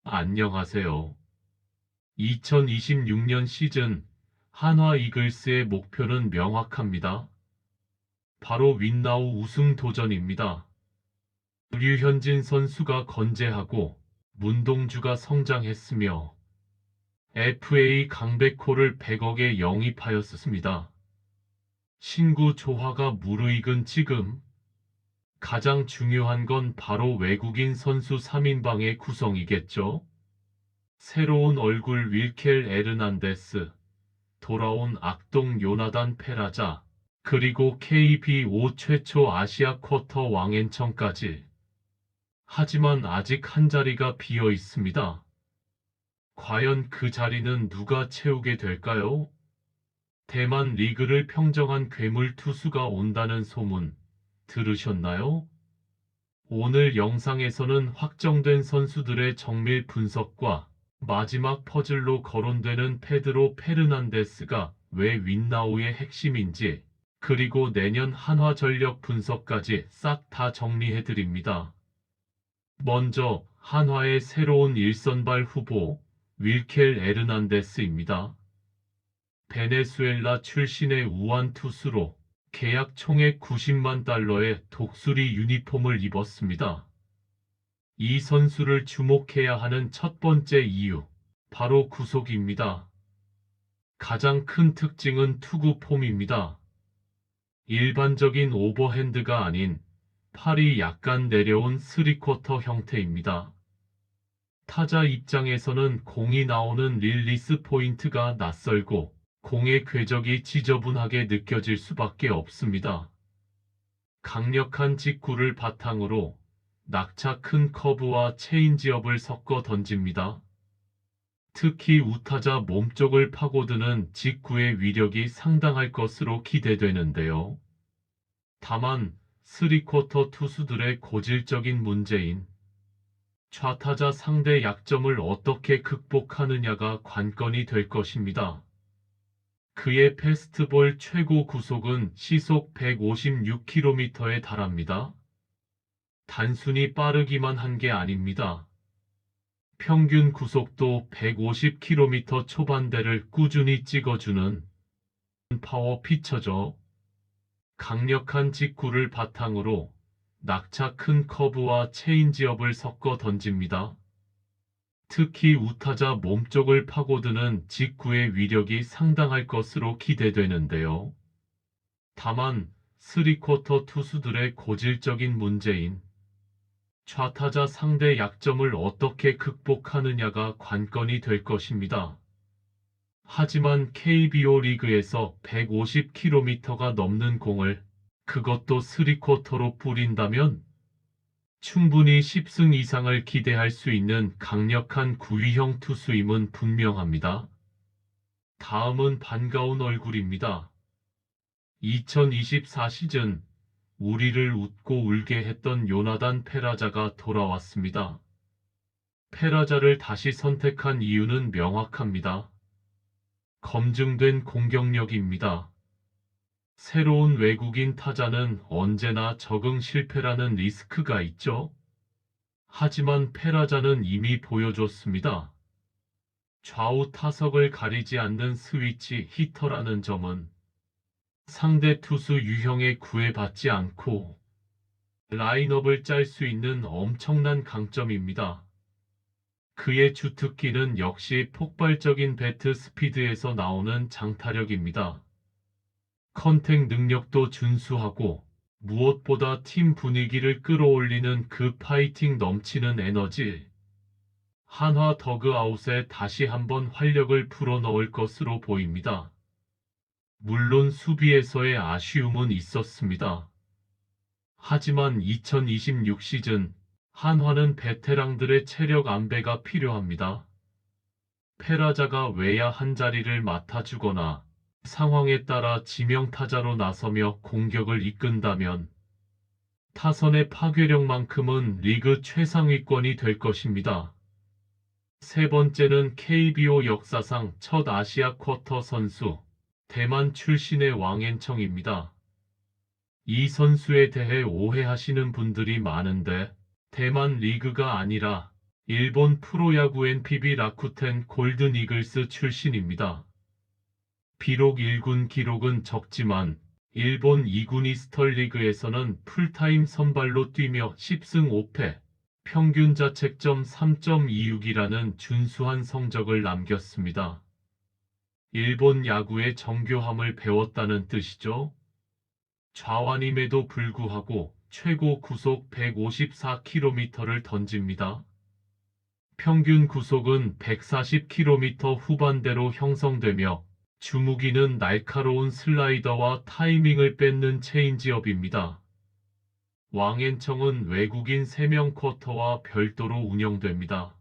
안녕하세요. 2026년 시즌 한화 이글스의 목표는 명확합니다. 바로 윈나우 우승 도전입니다. 류현진 선수가 건재하고 문동주가 성장했으며 FA 강백호를 100억에 영입하였습니다. 신구 조화가 무르익은 지금 가장 중요한 건 바로 외국인 선수 3인방의 구성이겠죠. 새로운 얼굴 윌켈 에르난데스, 돌아온 악동 요나단 페라자, 그리고 KBO 최초 아시아 쿼터 왕앤청까지. 하지만 아직 한 자리가 비어 있습니다. 과연 그 자리는 누가 채우게 될까요? 대만 리그를 평정한 괴물 투수가 온다는 소문 들으셨나요? 오늘 영상에서는 확정된 선수들의 정밀 분석과 마지막 퍼즐로 거론되는 페드로 페르난데스가 왜 윈나우의 핵심인지, 그리고 내년 한화전력 분석까지 싹 다 정리해드립니다. 먼저 한화의 새로운 1선발 후보 윌켈 에르난데스입니다. 베네수엘라 출신의 우완 투수로 계약 총액 90만 달러의 독수리 유니폼을 입었습니다. 이 선수를 주목해야 하는 첫 번째 이유, 바로 구속입니다. 가장 큰 특징은 투구 폼입니다. 일반적인 오버핸드가 아닌 팔이 약간 내려온 3쿼터 형태입니다. 타자 입장에서는 공이 나오는 릴리스 포인트가 낯설고 공의 궤적이 지저분하게 느껴질 수밖에 없습니다. 강력한 직구를 바탕으로 낙차 큰 커브와 체인지업을 섞어 던집니다. 특히 우타자 몸쪽을 파고드는 직구의 위력이 상당할 것으로 기대되는데요. 다만 3쿼터 투수들의 고질적인 문제인 좌타자 상대 약점을 어떻게 극복하느냐가 관건이 될 것입니다. 그의 패스트볼 최고 구속은 시속 156km에 달합니다. 단순히 빠르기만 한 게 아닙니다. 평균 구속도 150km 초반대를 꾸준히 찍어주는 파워 피처죠. 강력한 직구를 바탕으로 낙차 큰 커브와 체인지업을 섞어 던집니다. 특히 우타자 몸쪽을 파고드는 직구의 위력이 상당할 것으로 기대되는데요. 다만 3쿼터 투수들의 고질적인 문제인 좌타자 상대 약점을 어떻게 극복하느냐가 관건이 될 것입니다. 하지만 KBO 리그에서 150km가 넘는 공을 그것도 3쿼터로 뿌린다면 충분히 10승 이상을 기대할 수 있는 강력한 구위형 투수임은 분명합니다. 다음은 반가운 얼굴입니다. 2024 시즌 우리를 웃고 울게 했던 요나단 페라자가 돌아왔습니다. 페라자를 다시 선택한 이유는 명확합니다. 검증된 공격력입니다. 새로운 외국인 타자는 언제나 적응 실패라는 리스크가 있죠. 하지만 페라자는 이미 보여줬습니다. 좌우 타석을 가리지 않는 스위치 히터라는 점은 상대 투수 유형에 구애받지 않고 라인업을 짤 수 있는 엄청난 강점입니다. 그의 주특기는 역시 폭발적인 배트 스피드에서 나오는 장타력입니다. 컨택 능력도 준수하고 무엇보다 팀 분위기를 끌어올리는 그 파이팅 넘치는 에너지. 한화 더그아웃에 다시 한번 활력을 불어넣을 것으로 보입니다. 물론 수비에서의 아쉬움은 있었습니다. 하지만 2026 시즌 한화는 베테랑들의 체력 안배가 필요합니다. 페라자가 외야 한 자리를 맡아주거나 상황에 따라 지명타자로 나서며 공격을 이끈다면 타선의 파괴력만큼은 리그 최상위권이 될 것입니다. 세 번째는 KBO 역사상 첫 아시아 쿼터 선수, 대만 출신의 왕앤청입니다. 이 선수에 대해 오해하시는 분들이 많은데 대만 리그가 아니라 일본 프로야구 NPB 라쿠텐 골든 이글스 출신입니다. 비록 1군 기록은 적지만 일본 2군 이스털리그에서는 풀타임 선발로 뛰며 10승 5패, 평균 자책점 3.26이라는 준수한 성적을 남겼습니다. 일본 야구의 정교함을 배웠다는 뜻이죠. 좌완임에도 불구하고 최고 구속 154km를 던집니다. 평균 구속은 140km 후반대로 형성되며 주무기는 날카로운 슬라이더와 타이밍을 뺏는 체인지업입니다. 왕앤청은 외국인 3명 쿼터와 별도로 운영됩니다.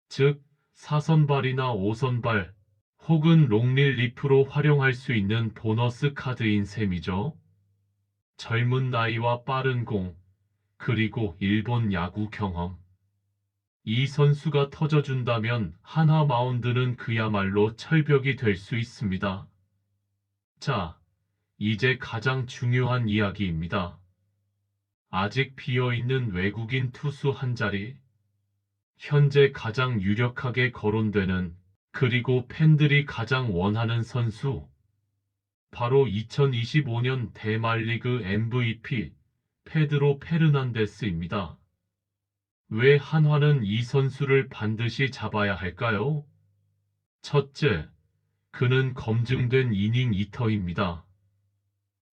즉, 4선발이나 5선발 혹은 롱릴리프로 활용할 수 있는 보너스 카드인 셈이죠. 젊은 나이와 빠른 공, 그리고 일본 야구 경험. 이 선수가 터져준다면 한화 마운드는 그야말로 철벽이 될 수 있습니다. 자, 이제 가장 중요한 이야기입니다. 아직 비어있는 외국인 투수 한 자리. 현재 가장 유력하게 거론되는 그리고 팬들이 가장 원하는 선수. 바로 2025년 대만리그 MVP 페드로 페르난데스입니다. 왜 한화는 이 선수를 반드시 잡아야 할까요? 첫째, 그는 검증된 이닝 이터입니다.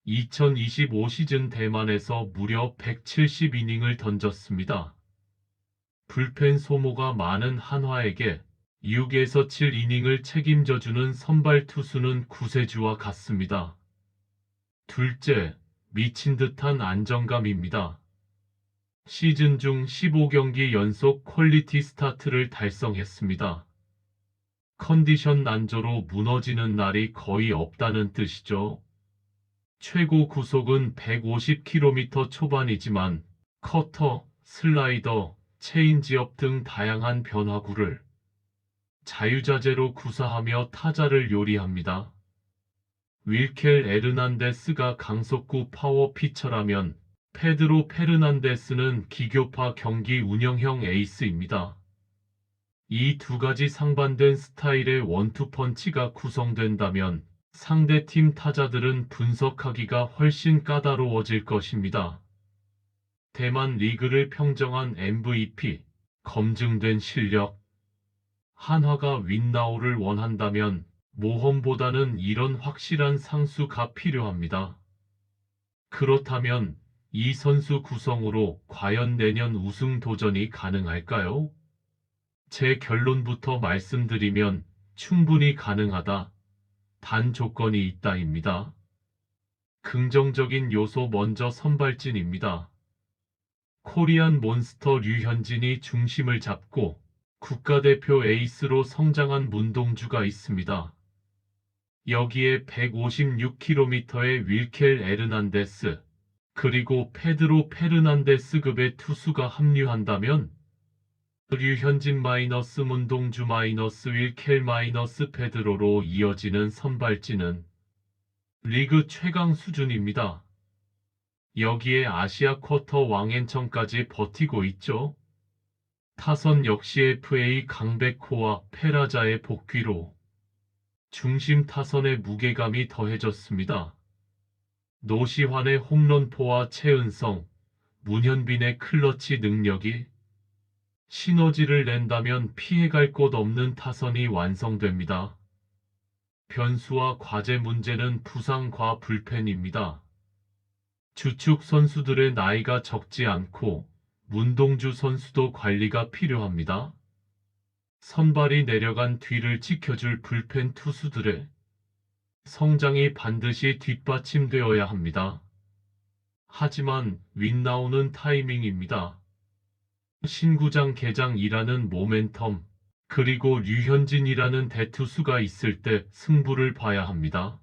2025 시즌 대만에서 무려 170이닝을 던졌습니다. 불펜 소모가 많은 한화에게 6에서 7이닝을 책임져주는 선발 투수는 구세주와 같습니다. 둘째, 미친 듯한 안정감입니다. 시즌 중 15경기 연속 퀄리티 스타트를 달성했습니다. 컨디션 난조로 무너지는 날이 거의 없다는 뜻이죠. 최고 구속은 150km 초반이지만 커터, 슬라이더, 체인지업 등 다양한 변화구를 자유자재로 구사하며 타자를 요리합니다. 윌켈 에르난데스가 강속구 파워 피처라면 페드로 페르난데스는 기교파 경기 운영형 에이스입니다. 이 두 가지 상반된 스타일의 원투펀치가 구성된다면 상대팀 타자들은 분석하기가 훨씬 까다로워질 것입니다. 대만 리그를 평정한 MVP, 검증된 실력. 한화가 윈나우를 원한다면 모험보다는 이런 확실한 상수가 필요합니다. 그렇다면 이 선수 구성으로 과연 내년 우승 도전이 가능할까요? 제 결론부터 말씀드리면 충분히 가능하다. 단 조건이 있다입니다. 긍정적인 요소 먼저 선발진입니다. 코리안 몬스터 류현진이 중심을 잡고 국가대표 에이스로 성장한 문동주가 있습니다. 여기에 156km의 윌켈 에르난데스, 그리고 페드로 페르난데스급의 투수가 합류한다면 류현진 마이너스 문동주 마이너스 윌켈 마이너스 페드로로 이어지는 선발진은 리그 최강 수준입니다. 여기에 아시아 쿼터 왕앤청까지 버티고 있죠. 타선 역시 FA 강백호와 페라자의 복귀로 중심 타선의 무게감이 더해졌습니다. 노시환의 홈런포와 최은성, 문현빈의 클러치 능력이 시너지를 낸다면 피해갈 곳 없는 타선이 완성됩니다. 변수와 과제 문제는 부상과 불펜입니다. 주축 선수들의 나이가 적지 않고 문동주 선수도 관리가 필요합니다. 선발이 내려간 뒤를 지켜줄 불펜 투수들의 성장이 반드시 뒷받침되어야 합니다. 하지만 윈나우는 타이밍입니다. 신구장 개장이라는 모멘텀, 그리고 류현진이라는 대투수가 있을 때 승부를 봐야 합니다.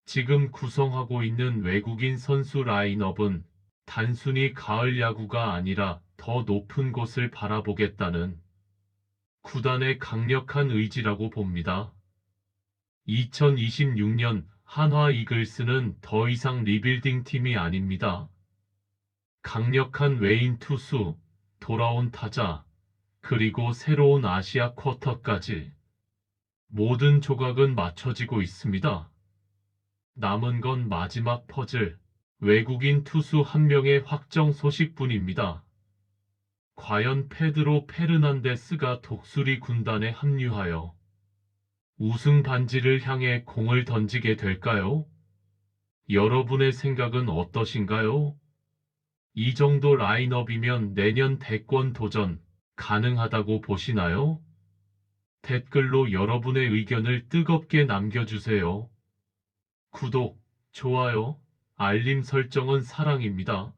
지금 구성하고 있는 외국인 선수 라인업은 단순히 가을 야구가 아니라 더 높은 곳을 바라보겠다는 구단의 강력한 의지라고 봅니다. 2026년 한화 이글스는 더 이상 리빌딩 팀이 아닙니다. 강력한 외인 투수, 돌아온 타자, 그리고 새로운 아시아 쿼터까지 모든 조각은 맞춰지고 있습니다. 남은 건 마지막 퍼즐, 외국인 투수 한 명의 확정 소식뿐입니다. 과연 페드로 페르난데스가 독수리 군단에 합류하여 우승 반지를 향해 공을 던지게 될까요? 여러분의 생각은 어떠신가요? 이 정도 라인업이면 내년 대권 도전 가능하다고 보시나요? 댓글로 여러분의 의견을 뜨겁게 남겨주세요. 구독, 좋아요, 알림 설정은 사랑입니다.